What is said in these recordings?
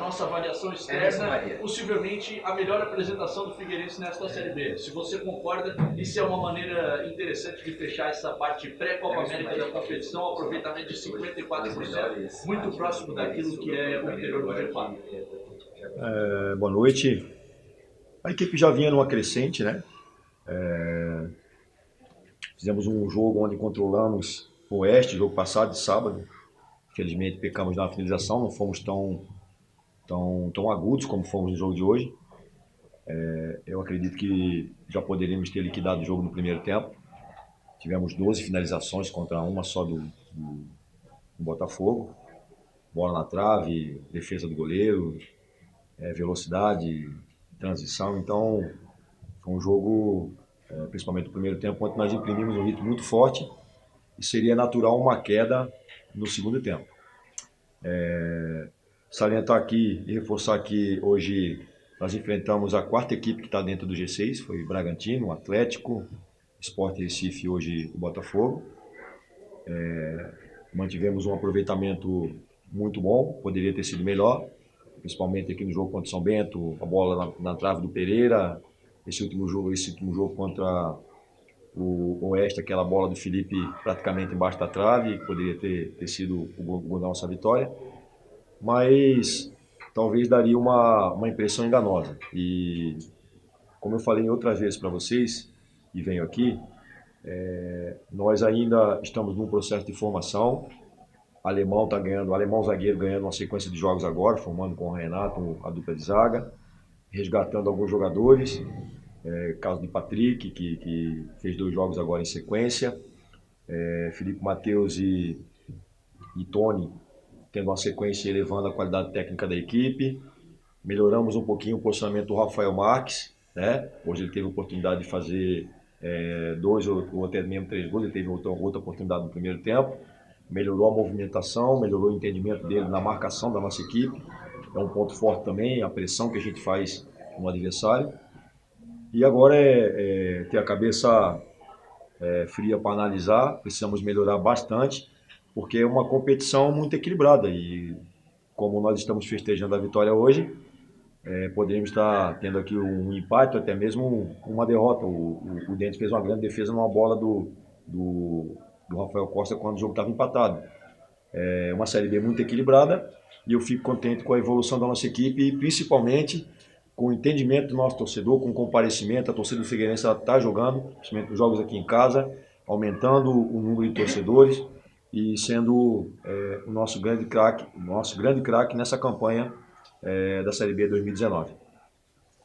nossa avaliação externa, possivelmente a melhor apresentação do Figueirense nesta Série B. Se você concorda, isso é uma maneira interessante de fechar essa parte pré-Copa América da competição, aproveitamento de 54%, muito próximo daquilo que é o interior do G4. Boa noite. A equipe já vinha numa crescente, né? Fizemos um jogo onde controlamos o Oeste, jogo passado, de sábado. Infelizmente pecamos na finalização, não fomos tão agudos como fomos no jogo de hoje. Eu acredito que já poderíamos ter liquidado o jogo no primeiro tempo. Tivemos 12 finalizações contra uma só do Botafogo. Bola na trave, defesa do goleiro, velocidade, transição. Então, foi um jogo, principalmente no primeiro tempo, onde nós imprimimos um ritmo muito forte e seria natural uma queda no segundo tempo. Salientar aqui e reforçar que hoje nós enfrentamos a quarta equipe que está dentro do G6, foi Bragantino, Atlético, Sport Recife e hoje o Botafogo. Mantivemos um aproveitamento muito bom, poderia ter sido melhor, principalmente aqui no jogo contra o São Bento, a bola na trave do Pereira, esse último jogo contra o Oeste, aquela bola do Felipe praticamente embaixo da trave, que poderia ter sido o gol da nossa vitória, mas talvez daria uma impressão enganosa. E como eu falei outras vezes para vocês, e venho aqui, nós ainda estamos num processo de formação. Alemão tá ganhando, Alemão zagueiro ganhando uma sequência de jogos agora, formando com o Renato a dupla de zaga, resgatando alguns jogadores, caso de Patrick, que fez 2 jogos agora em sequência, Felipe Matheus e Tony tendo uma sequência e elevando a qualidade técnica da equipe. Melhoramos um pouquinho o posicionamento do Rafael Marques, né? Hoje ele teve a oportunidade de fazer 2 ou até mesmo 3 gols, ele teve outra oportunidade no primeiro tempo. Melhorou a movimentação, melhorou o entendimento dele na marcação da nossa equipe. É um ponto forte também, a pressão que a gente faz no adversário. E agora é ter a cabeça fria para analisar, precisamos melhorar bastante, porque é uma competição muito equilibrada e como nós estamos festejando a vitória hoje, poderíamos estar tendo aqui um empate, até mesmo uma derrota. O Dente fez uma grande defesa numa bola do Rafael Costa quando o jogo estava empatado. É uma Série B muito equilibrada e eu fico contente com a evolução da nossa equipe e principalmente com o entendimento do nosso torcedor, com o comparecimento. A torcida do Figueirense está jogando, principalmente os jogos aqui em casa, aumentando o número de torcedores e sendo o nosso grande craque nessa campanha da Série B 2019.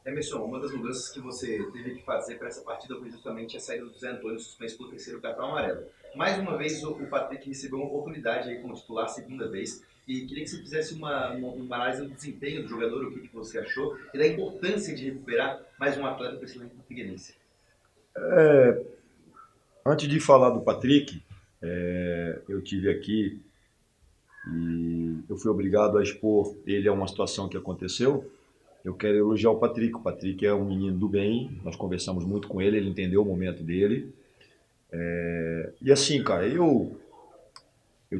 Emerson, uma das mudanças que você teve que fazer para essa partida foi justamente a saída do Zé Antônio, suspenso pelo 3º cartão amarelo. Mais uma vez, o Patrick recebeu uma oportunidade aí como titular, segunda vez, e queria que você fizesse uma análise do desempenho do jogador, o que você achou, e da importância de recuperar mais um atleta para esse elenco do Figueirense. Antes de falar do Patrick, eu tive aqui e eu fui obrigado a expor ele a uma situação que aconteceu. Eu quero elogiar o Patrick. O Patrick é um menino do bem, nós conversamos muito com ele, ele entendeu o momento dele. E assim, cara, eu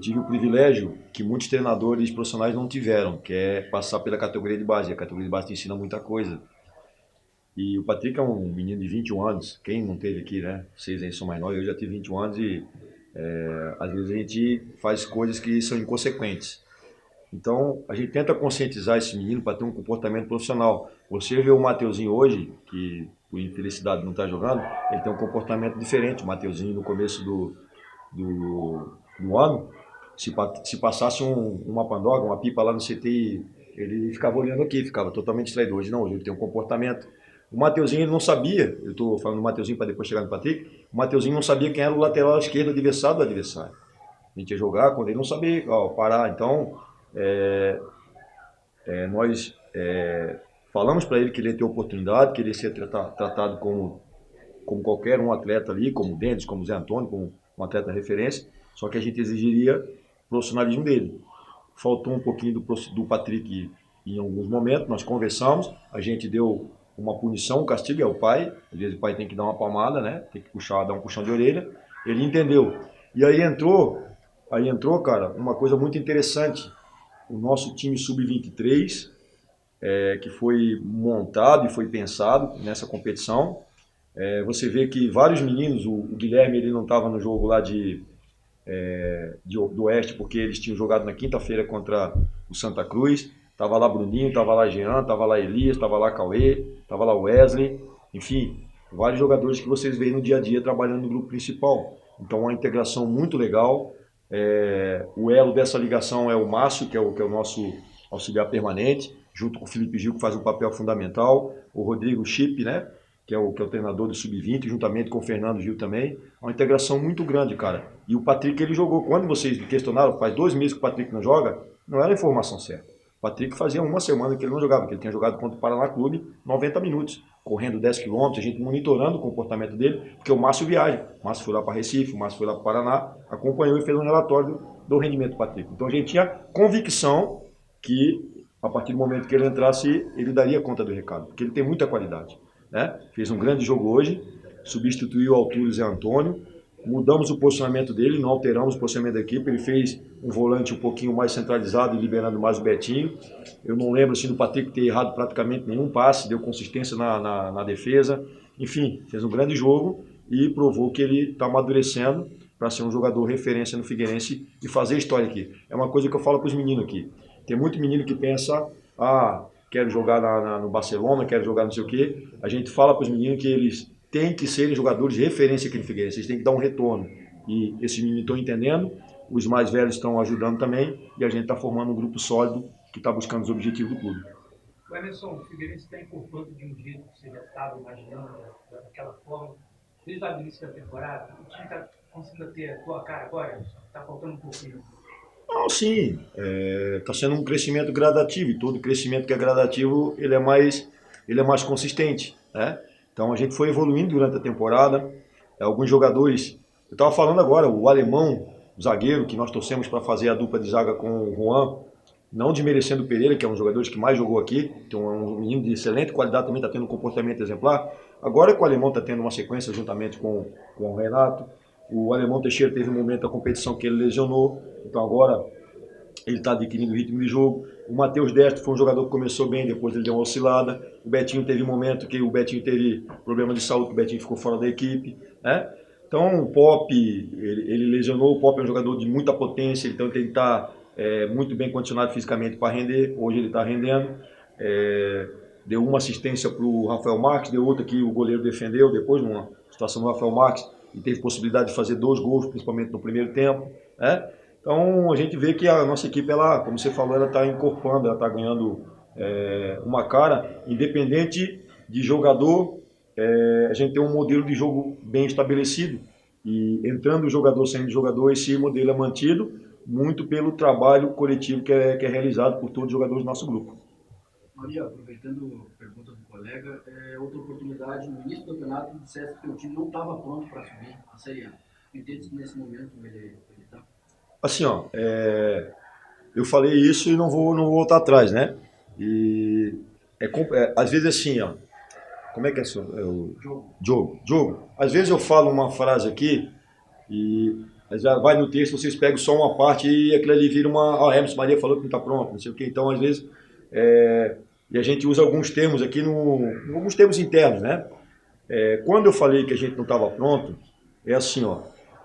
tive o privilégio que muitos treinadores profissionais não tiveram, que é passar pela categoria de base. A categoria de base te ensina muita coisa. E o Patrick é um menino de 21 anos. Quem não teve aqui, né? Vocês aí são mais novos, eu já tive 21 anos e às vezes a gente faz coisas que são inconsequentes. Então, a gente tenta conscientizar esse menino para ter um comportamento profissional. Você vê o Mateuzinho hoje, que por infelicidade não está jogando, ele tem um comportamento diferente. O Mateuzinho, no começo do ano, se passasse uma pandoga, uma pipa lá no CT, ele ficava olhando aqui, ficava totalmente distraído. Hoje não, hoje ele tem um comportamento. O Mateuzinho ele não sabia, eu estou falando do Mateuzinho para depois chegar no Patrick, o Mateuzinho não sabia quem era o lateral esquerdo adversário do adversário. A gente ia jogar quando ele não sabia parar. Então, nós falamos para ele que ele ia ter oportunidade, que ele ia ser tratado como qualquer um atleta ali, como o Dendes, como o Zé Antônio, como um atleta referência, só que a gente exigiria o profissionalismo dele. Faltou um pouquinho do Patrick em alguns momentos, nós conversamos, a gente deu uma punição, um castigo, é o pai, às vezes o pai tem que dar uma palmada, né? Tem que dar um puxão de orelha, ele entendeu. E aí entrou, cara, uma coisa muito interessante. O nosso time sub-23 que foi montado e foi pensado nessa competição. Você vê que vários meninos, o Guilherme ele não estava no jogo lá do Oeste, porque eles tinham jogado na quinta-feira contra o Santa Cruz. Tava lá Bruninho, tava lá Jean, tava lá Elias, tava lá Cauê, tava lá Wesley, enfim, vários jogadores que vocês veem no dia a dia trabalhando no grupo principal. Então, uma integração muito legal. O elo dessa ligação é o Márcio, que é o nosso auxiliar permanente, junto com o Felipe Gil, que faz um papel fundamental, o Rodrigo Chip, né, que é o treinador do Sub-20, juntamente com o Fernando Gil também. Uma integração muito grande, cara. E o Patrick, ele jogou. Quando vocês me questionaram, faz 2 meses que o Patrick não joga, não era a informação certa. O Patrick fazia uma semana que ele não jogava, que ele tinha jogado contra o Paraná Clube 90 minutos, correndo 10 quilômetros, a gente monitorando o comportamento dele, porque o Márcio viaja. O Márcio foi lá para Recife, o Márcio foi lá para o Paraná, acompanhou e fez um relatório do rendimento do Patrick. Então a gente tinha convicção que, a partir do momento que ele entrasse, ele daria conta do recado, porque ele tem muita qualidade. Né? Fez um grande jogo hoje, substituiu o Arthur e Zé Antônio, mudamos o posicionamento dele, não alteramos o posicionamento da equipe, ele fez um volante um pouquinho mais centralizado e liberando mais o Betinho. Eu não lembro assim, do Patrick ter errado praticamente nenhum passe, deu consistência na defesa, enfim, fez um grande jogo e provou que ele está amadurecendo para ser um jogador referência no Figueirense e fazer história aqui. É uma coisa que eu falo para os meninos aqui, tem muito menino que pensa, quero jogar no Barcelona, quero jogar não sei o quê. A gente fala para os meninos que eles têm que serem jogadores de referência aqui no Figueirense, eles têm que dar um retorno. E esses meninos estão entendendo, os mais velhos estão ajudando também, e a gente está formando um grupo sólido que está buscando os objetivos do clube. O Emerson, o Figueirense está importando de um jeito que você já estava imaginando, daquela forma, desde o início da temporada. O time está conseguindo ter a tua cara agora? Está faltando um pouquinho. Não, sim, está sendo um crescimento gradativo, e todo crescimento que é gradativo, ele é mais consistente, né? Então a gente foi evoluindo durante a temporada, alguns jogadores, eu estava falando agora, o alemão, o zagueiro, que nós torcemos para fazer a dupla de zaga com o Juan, não desmerecendo o Pereira, que é um dos jogadores que mais jogou aqui, então é um menino de excelente qualidade, também está tendo um comportamento exemplar. Agora que o alemão está tendo uma sequência juntamente com o Renato, o alemão Teixeira teve um momento da competição que ele lesionou, então agora ele está adquirindo o ritmo de jogo. O Matheus Destro foi um jogador que começou bem, depois ele deu uma oscilada. O Betinho teve um momento que o Betinho teve problema de saúde, que o Betinho ficou fora da equipe, né? Então o Pop, ele lesionou. O Pop é um jogador de muita potência, então ele está muito bem condicionado fisicamente para render. Hoje ele está rendendo. Deu uma assistência para o Rafael Marques, deu outra que o goleiro defendeu depois, numa situação do Rafael Marques, e teve possibilidade de fazer 2 gols, principalmente no primeiro tempo, né? Então a gente vê que a nossa equipe, ela, como você falou, ela está encorpando, ela está ganhando uma cara, independente de jogador, a gente tem um modelo de jogo bem estabelecido, e entrando jogador, saindo jogador, esse modelo é mantido muito pelo trabalho coletivo que é realizado por todos os jogadores do nosso grupo. Maria, aproveitando a pergunta do colega, outra oportunidade, no início do campeonato, dissesse que o time não estava pronto para subir a Série A. Entende que nesse momento ele está? Assim, eu falei isso e não vou voltar atrás, né? E às vezes assim, como é que é o Diogo. Às vezes eu falo uma frase aqui e já vai no texto, vocês pegam só uma parte e aquilo ali vira Emerson Maria falou que não está pronto, não sei o quê. Então, às vezes, e a gente usa alguns termos aqui, alguns termos internos, né? Quando eu falei que a gente não estava pronto, é assim,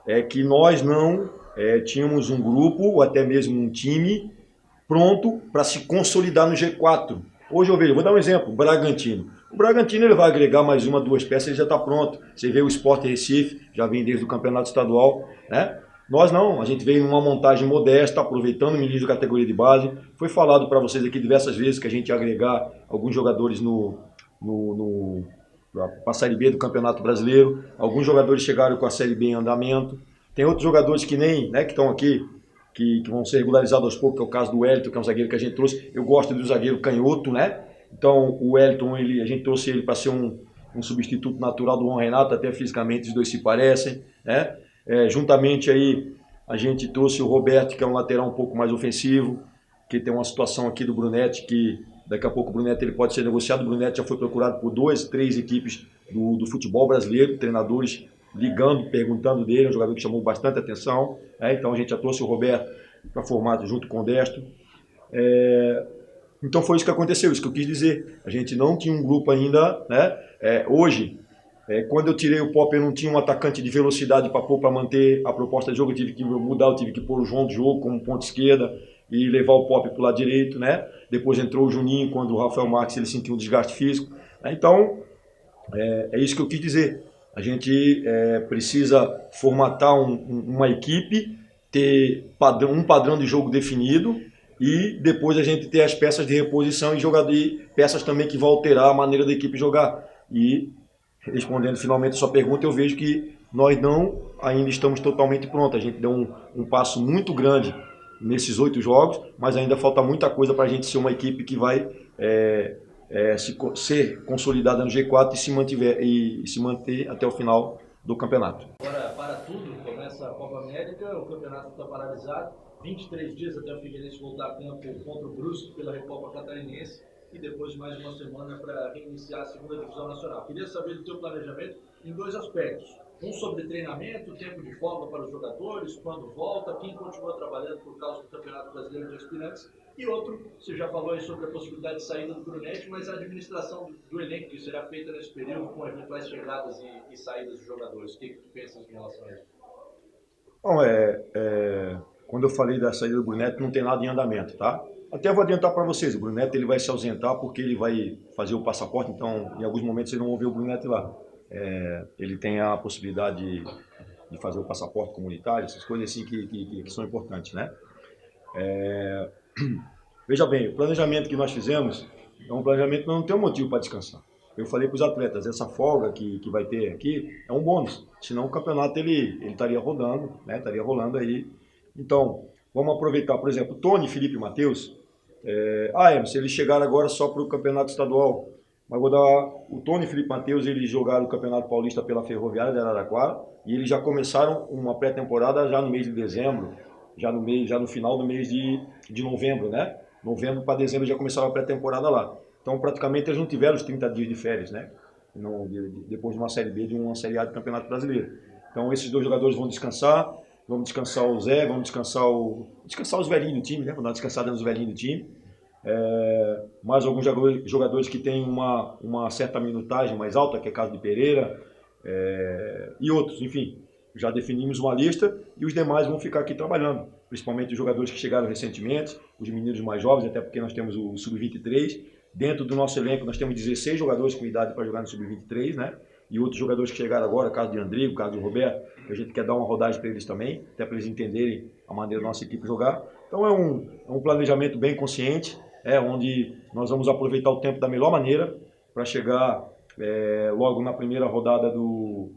é que nós não tínhamos um grupo, ou até mesmo um time, pronto para se consolidar no G4. Hoje eu vejo, vou dar um exemplo, o Bragantino. O Bragantino ele vai agregar mais 1, 2 peças, ele já está pronto. Você vê o Sport Recife, já vem desde o campeonato estadual, né? Nós não, a gente veio numa montagem modesta, aproveitando o menino de categoria de base. Foi falado para vocês aqui diversas vezes que a gente ia agregar alguns jogadores para a Série B do Campeonato Brasileiro. Alguns jogadores chegaram com a Série B em andamento. Tem outros jogadores que nem, né, que estão aqui, que vão ser regularizados aos poucos, que é o caso do Wellington, que é um zagueiro que a gente trouxe. Eu gosto do zagueiro canhoto, né? Então o Wellington, a gente trouxe ele para ser um substituto natural do Juan Renato, até fisicamente os dois se parecem, né? Juntamente aí a gente trouxe o Roberto, que é um lateral um pouco mais ofensivo, que tem uma situação aqui do Brunetti, que daqui a pouco o Brunetti ele pode ser negociado. O Brunetti já foi procurado por 2, 3 equipes do futebol brasileiro, treinadores ligando, perguntando dele, um jogador que chamou bastante atenção, né? Então a gente já trouxe o Roberto para formar junto com o Destro. Então foi isso que aconteceu, isso que eu quis dizer. A gente não tinha um grupo ainda, né? Hoje, quando eu tirei o Pop, eu não tinha um atacante de velocidade para pôr para manter a proposta de jogo, eu tive que mudar, eu tive que pôr o João de jogo como ponta esquerda e levar o Pop para o lado direito, né? Depois entrou o Juninho, quando o Rafael Marques ele sentiu um desgaste físico. Então, é isso que eu quis dizer. A gente precisa formatar uma equipe, ter um padrão de jogo definido e depois a gente ter as peças de reposição e peças também que vão alterar a maneira da equipe jogar. E respondendo finalmente a sua pergunta, eu vejo que nós não ainda estamos totalmente prontos. A gente deu um passo muito grande nesses 8 jogos, mas ainda falta muita coisa para a gente ser uma equipe que vai ser consolidada no G4 e se manter até o final do campeonato. Agora, para tudo, começa a Copa América, o campeonato está paralisado, 23 dias até o Figueirense voltar a campo contra o Brusque pela Recopa Catarinense e depois de mais uma semana para reiniciar a segunda divisão nacional. Queria saber do teu planejamento em 2 aspectos. Um sobre treinamento, tempo de folga para os jogadores, quando volta, quem continua trabalhando por causa do Campeonato Brasileiro de Aspirantes. E outro, você já falou aí sobre a possibilidade de saída do Brunetti, mas a administração do elenco que será feita nesse período com eventuais chegadas e saídas dos jogadores. O que tu pensas em relação a isso? Bom, quando eu falei da saída do Brunetti, não tem nada em andamento, tá? Até vou adiantar para vocês, o Brunetti ele vai se ausentar porque ele vai fazer o passaporte, então em alguns momentos vocês não vão ver o Brunetti lá. Ele tem a possibilidade de fazer o passaporte comunitário, essas coisas assim que são importantes, né? Veja bem, o planejamento que nós fizemos é um planejamento que não tem um motivo para descansar. Eu falei para os atletas, essa folga que vai ter aqui é um bônus, senão o campeonato ele estaria rodando, né? Estaria rolando aí. Então, vamos aproveitar, por exemplo, Tony, Felipe e Matheus. Emerson, eles chegaram agora só para o campeonato estadual. Mas vou dar o Tony e Felipe Matheus, eles jogaram o Campeonato Paulista pela Ferroviária de Araraquara e eles já começaram uma pré-temporada já no mês de dezembro, já no final do mês de novembro, né? Novembro para dezembro já começaram a pré-temporada lá. Então praticamente eles não tiveram os 30 dias de férias, né? Depois de uma Série B, de uma Série A do Campeonato Brasileiro. Então esses 2 jogadores vão descansar, vamos descansar o Zé, vamos descansar os velhinhos do time, né? Vamos dar uma descansada nos velhinhos do time. Mais alguns jogadores que têm uma certa minutagem mais alta, que é o caso de Pereira, e outros, enfim. Já definimos uma lista e os demais vão ficar aqui trabalhando, principalmente os jogadores que chegaram recentemente, os meninos mais jovens, até porque nós temos o Sub-23. Dentro do nosso elenco nós temos 16 jogadores com idade para jogar no Sub-23, né? E outros jogadores que chegaram agora, caso de Andrigo, caso de Roberto, que a gente quer dar uma rodagem para eles também, até para eles entenderem a maneira da nossa equipe jogar. Então é um planejamento bem consciente, onde nós vamos aproveitar o tempo da melhor maneira para chegar logo na primeira rodada do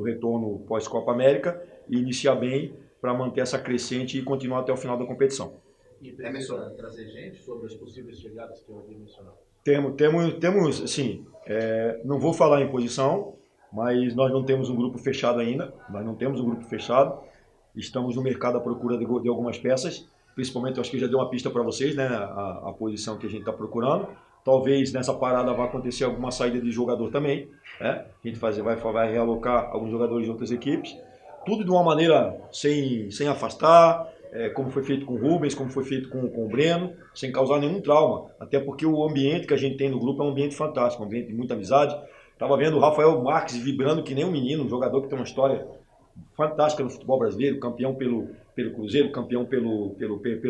retorno pós-Copa América e iniciar bem para manter essa crescente e continuar até o final da competição. E precisa trazer gente sobre as possíveis chegadas que eu havia mencionado? Temos sim, não vou falar em posição, mas nós não temos um grupo fechado ainda, estamos no mercado à procura de algumas peças, principalmente eu acho que eu já dei uma pista para vocês, né, a posição que a gente está procurando. Talvez nessa parada vá acontecer alguma saída de jogador também, né? A gente vai realocar alguns jogadores de outras equipes, tudo de uma maneira sem afastar, como foi feito com o Rubens, como foi feito com o Breno, sem causar nenhum trauma, até porque o ambiente que a gente tem no grupo é um ambiente fantástico, um ambiente de muita amizade. Estava vendo o Rafael Marques vibrando que nem um menino, um jogador que tem uma história fantástica no futebol brasileiro, campeão pelo Cruzeiro, campeão pelo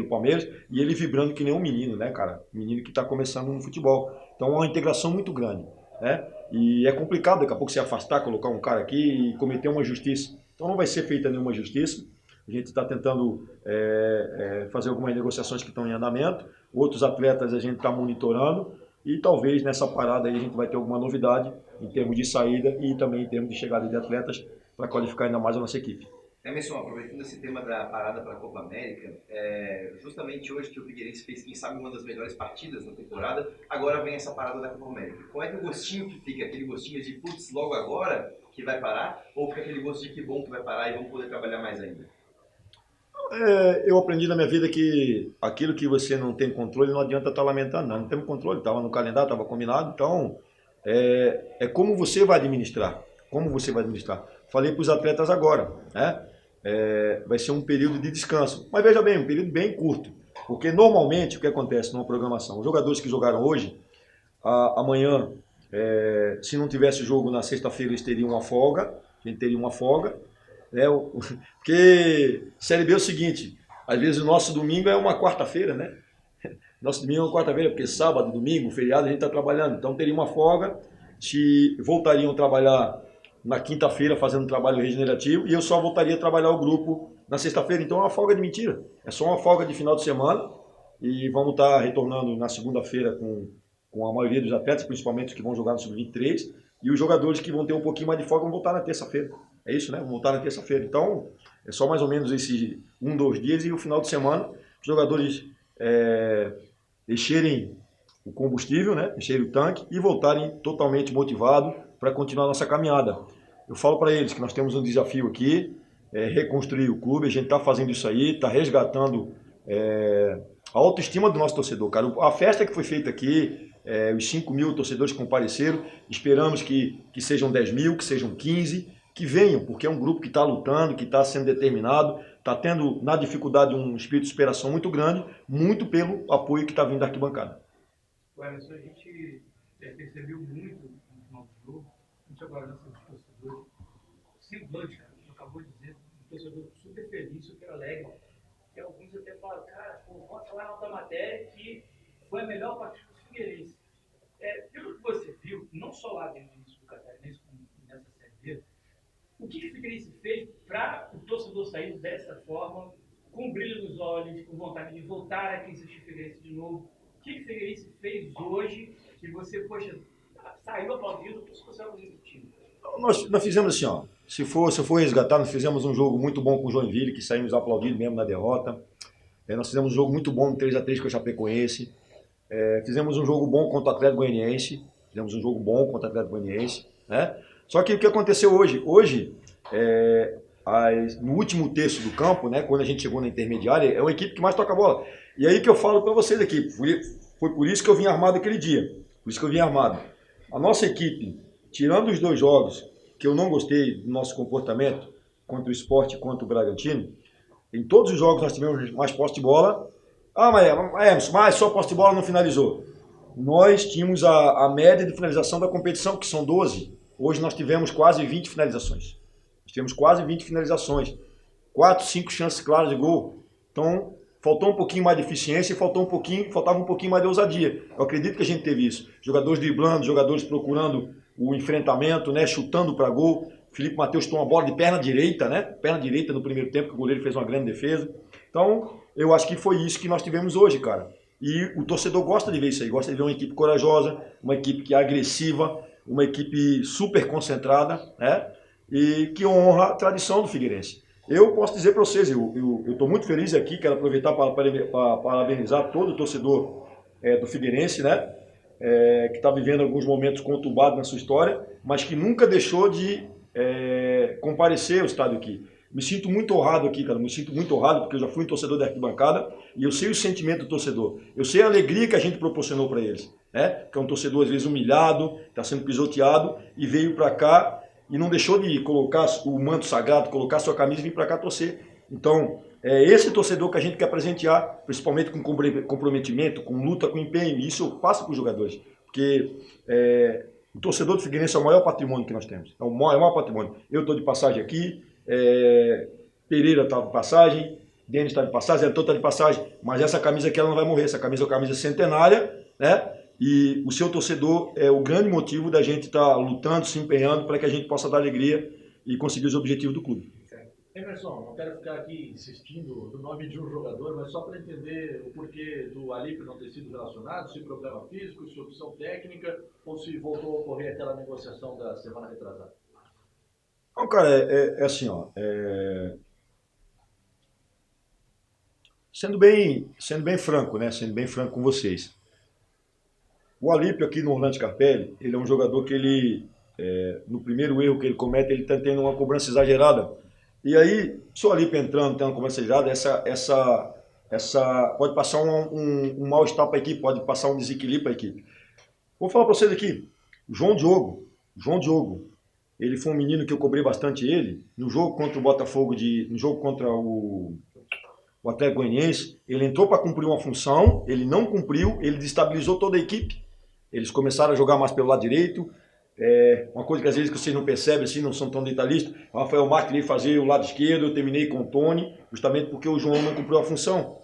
Palmeiras, e ele vibrando que nem um menino, né, cara? Um menino que está começando no futebol. Então é uma integração muito grande, né? E é complicado daqui a pouco se afastar, colocar um cara aqui e cometer uma justiça. Então não vai ser feita nenhuma justiça. A gente está tentando fazer algumas negociações que estão em andamento. Outros atletas a gente está monitorando e talvez nessa parada aí a gente vai ter alguma novidade em termos de saída e também em termos de chegada de atletas para qualificar ainda mais a nossa equipe. Emerson, aproveitando esse tema da parada para a Copa América, justamente hoje que o Figueirense fez, quem sabe, uma das melhores partidas da temporada, agora vem essa parada da Copa América. Qual é que o gostinho que fica? Aquele gostinho de, putz, logo agora que vai parar? Ou fica aquele gosto de que bom que vai parar e vamos poder trabalhar mais ainda? Eu aprendi na minha vida que aquilo que você não tem controle não adianta estar lamentando, não temos controle, estava no calendário, estava combinado, então como você vai administrar, Falei para os atletas agora, né? Vai ser um período de descanso, mas veja bem, um período bem curto. Porque normalmente o que acontece numa programação, os jogadores que jogaram hoje, amanhã, se não tivesse jogo na sexta-feira, eles teriam uma folga, a gente teria uma folga, né? Porque Série B é o seguinte, às vezes o nosso domingo é uma quarta-feira, né? Nosso domingo é uma quarta-feira, porque sábado, domingo, feriado, a gente está trabalhando. Então teria uma folga, voltariam a trabalhar na quinta-feira fazendo trabalho regenerativo e eu só voltaria a trabalhar o grupo na sexta-feira. Então é uma folga de mentira. É só uma folga de final de semana e vamos estar retornando na segunda-feira com a maioria dos atletas, principalmente os que vão jogar no Sub-23, e os jogadores que vão ter um pouquinho mais de folga vão voltar na terça-feira. É isso, né? Vão voltar na terça-feira. Então é só mais ou menos esses 2 dias e o final de semana os jogadores encherem o combustível, né? Encherem o tanque e voltarem totalmente motivados para continuar a nossa caminhada. Eu falo para eles que nós temos um desafio aqui, reconstruir o clube, a gente está fazendo isso aí, está resgatando a autoestima do nosso torcedor, cara. A festa que foi feita aqui, os 5 mil torcedores que compareceram, esperamos que sejam 10 mil, que sejam 15, que venham, porque é um grupo que está lutando, que está sendo determinado, está tendo na dificuldade um espírito de superação muito grande, muito pelo apoio que está vindo da arquibancada. Emerson, a gente percebeu muito no final do jogo, a gente agora dos torcedores, semblante, cara, você acabou de dizer, um torcedor super feliz, super alegre, e alguns até falam, cara, bota lá na outra matéria que foi a melhor partida do Figueirense. Pelo que você viu, não só lá dentro do início do Catarinense, como nessa Série B, o que o Figueirense fez para o torcedor sair dessa forma, com brilho nos olhos, com vontade de voltar aqui e assistir o Figueirense de novo? O que o Figueirense fez hoje que você, poxa, saiu aplaudido, por isso você vai fazer o time? Nós fizemos assim, ó, se for resgatar, nós fizemos um jogo muito bom com o Joinville, que saímos aplaudidos mesmo na derrota. Nós fizemos um jogo muito bom no 3x3 com o Chapecoense. Fizemos um jogo bom contra o Atlético Goianiense. Né? Só que o que aconteceu hoje? Hoje, no último terço do campo, né, quando a gente chegou na intermediária, é uma equipe que mais toca a bola. E aí que eu falo para vocês aqui, foi por isso que eu vim armado aquele dia. Por isso que eu vim armado. A nossa equipe, tirando os 2 jogos que eu não gostei do nosso comportamento, contra o Sport e contra o Bragantino, em todos os jogos nós tivemos mais posse de bola. Mas só posse de bola não finalizou. Nós tínhamos a média de finalização da competição, que são 12. Hoje nós tivemos quase 20 finalizações. 4, 5 chances claras de gol. Então, faltou um pouquinho mais de eficiência e faltava um pouquinho mais de ousadia. Eu acredito que a gente teve isso. Jogadores driblando, jogadores procurando o enfrentamento, né, chutando para gol. Felipe Matheus tomou uma bola de perna direita, né? Perna direita no primeiro tempo, que o goleiro fez uma grande defesa. Então, eu acho que foi isso que nós tivemos hoje, cara. E o torcedor gosta de ver isso aí, gosta de ver uma equipe corajosa, uma equipe que é agressiva, uma equipe super concentrada, né? E que honra a tradição do Figueirense. Eu posso dizer para vocês, eu estou muito feliz aqui, quero aproveitar para parabenizar todo o torcedor do Figueirense, né? Que está vivendo alguns momentos conturbados na sua história, mas que nunca deixou de comparecer ao estádio aqui. Me sinto muito honrado aqui, cara, me sinto muito honrado, porque eu já fui um torcedor da arquibancada e eu sei o sentimento do torcedor. Eu sei a alegria que a gente proporcionou para eles, né? Que é um torcedor às vezes humilhado, está sendo pisoteado e veio para cá e não deixou de colocar o manto sagrado, colocar sua camisa e vir para cá torcer. Então, é esse torcedor que a gente quer presentear, principalmente com comprometimento, com luta, com empenho. E isso eu passo para os jogadores, porque o torcedor do Figueirense é o maior patrimônio que nós temos. É o maior patrimônio. Eu estou de passagem aqui, Pereira está de passagem, Denis está de passagem, Antônio está de passagem, mas essa camisa aqui ela não vai morrer. Essa camisa é uma camisa centenária, né? E o seu torcedor é o grande motivo da gente estar lutando, se empenhando para que a gente possa dar alegria e conseguir os objetivos do clube. Emerson, não quero ficar aqui insistindo no nome de um jogador, mas só para entender o porquê do Alípio não ter sido relacionado, se problema físico, se opção técnica, ou se voltou a ocorrer aquela negociação da semana retrasada. Não, cara, é assim, ó. Sendo bem franco, né? Sendo bem franco com vocês. O Alípio aqui no Orlando Scarpelli, ele é um jogador que ele, no primeiro erro que ele comete, ele está tendo uma cobrança exagerada. E aí, se o Alípio entrando, tendo uma cobrança exagerada, essa pode passar um mal-estar para a equipe, pode passar um desequilíbrio para a equipe. Vou falar para vocês aqui, João Diogo, ele foi um menino que eu cobrei bastante ele, no jogo contra o Botafogo, no jogo contra o o Atlético Goianiense, ele entrou para cumprir uma função, ele não cumpriu, ele destabilizou toda a equipe. Eles começaram a jogar mais pelo lado direito. Uma coisa que às vezes vocês não percebem, assim, não são tão detalhistas. O Rafael Marques queria fazer o lado esquerdo, eu terminei com o Tony, justamente porque o João não cumpriu a função.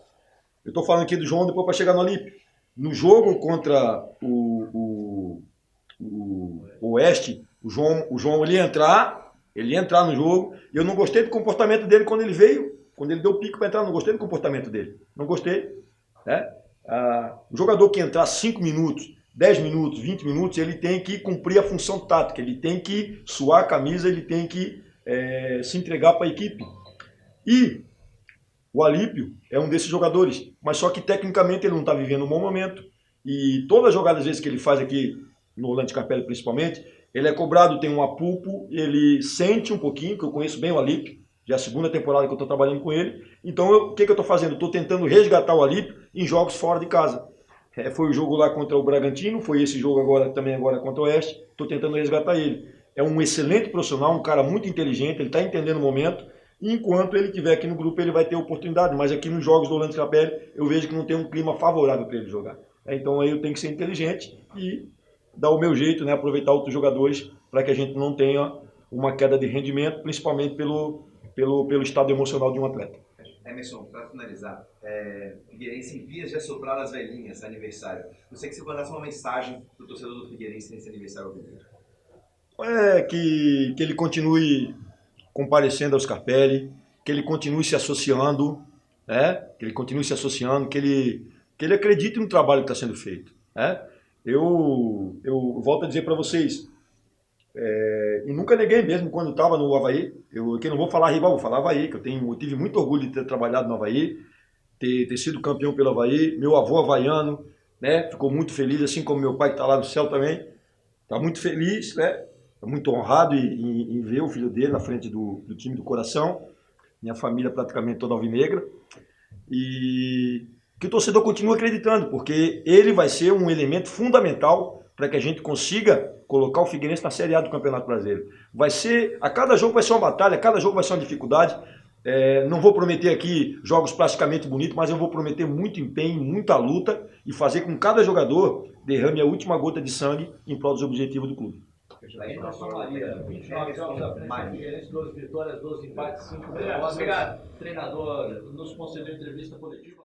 Eu estou falando aqui do João depois para chegar no Olímpio. No jogo contra o Oeste, o João ele ia entrar no jogo. Eu não gostei do comportamento dele quando ele veio, quando ele deu o pico para entrar, não gostei do comportamento dele. Não gostei. Né? O jogador que entrar 5 minutos, 10 minutos, 20 minutos, ele tem que cumprir a função tática, ele tem que suar a camisa, ele tem que se entregar para a equipe. E o Alípio é um desses jogadores, mas só que tecnicamente ele não está vivendo um bom momento. E todas as jogadas às vezes que ele faz aqui, no Orlando Scarpelli principalmente, ele é cobrado, tem um apulpo, ele sente um pouquinho, que eu conheço bem o Alípio, já é a segunda temporada que eu estou trabalhando com ele. Então o que eu estou fazendo? Estou tentando resgatar o Alípio em jogos fora de casa. Foi o jogo lá contra o Bragantino, foi esse jogo agora contra o Oeste, estou tentando resgatar ele. É um excelente profissional, um cara muito inteligente, ele está entendendo o momento, e enquanto ele estiver aqui no grupo ele vai ter oportunidade, mas aqui nos jogos do Orlando Scarpelli eu vejo que não tem um clima favorável para ele jogar. Então aí eu tenho que ser inteligente e dar o meu jeito, né, aproveitar outros jogadores para que a gente não tenha uma queda de rendimento, principalmente pelo estado emocional de um atleta. Emerson, para finalizar, Figueirense em vias de assoprar as velhinhas, aniversário. Gostaria que você mandasse uma mensagem para o torcedor do Figueirense nesse aniversário alvinegro. Que ele continue comparecendo ao Scarpelli, que ele continue se associando, né? Que ele continue se associando, que ele acredite no trabalho que está sendo feito. Né? Eu volto a dizer para vocês, e nunca neguei mesmo quando estava no Avaí, que não vou falar rival, vou falar Avaí, que eu tive muito orgulho de ter trabalhado no Avaí, ter sido campeão pelo Avaí, meu avô havaiano, né, ficou muito feliz, assim como meu pai que está lá no céu também, está muito feliz, né, muito honrado em ver o filho dele na frente do time do coração, minha família praticamente toda alvinegra, e que o torcedor continue acreditando, porque ele vai ser um elemento fundamental para que a gente consiga colocar o Figueirense na Série A do Campeonato Brasileiro. A cada jogo vai ser uma batalha, cada jogo vai ser uma dificuldade. Não vou prometer aqui jogos plasticamente bonitos, mas eu vou prometer muito empenho, muita luta e fazer com que cada jogador derrame a última gota de sangue em prol dos objetivos do clube. Internacional Maria, 29 jogos à frente do Figueirense, 12 vitórias, 12 empates, 5 derrotas. Obrigado. Treinador nos concedeu entrevista coletiva.